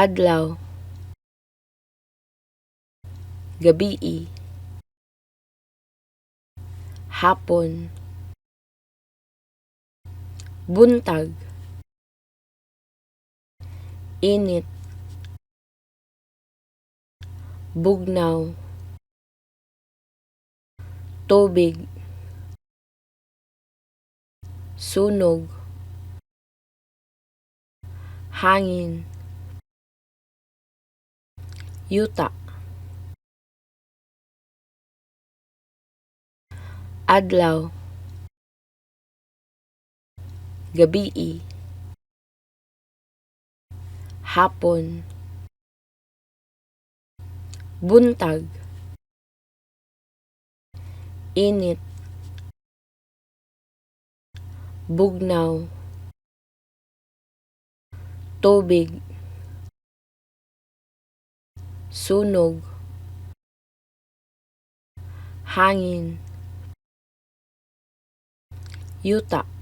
adlaw, gabii, hapon, buntag, init, bugnaw, tubig, sunog, hangin, yuta, adlaw, gabii, hapon, buntag, init, bugnaw, tubig, sunog, hangin, yuta.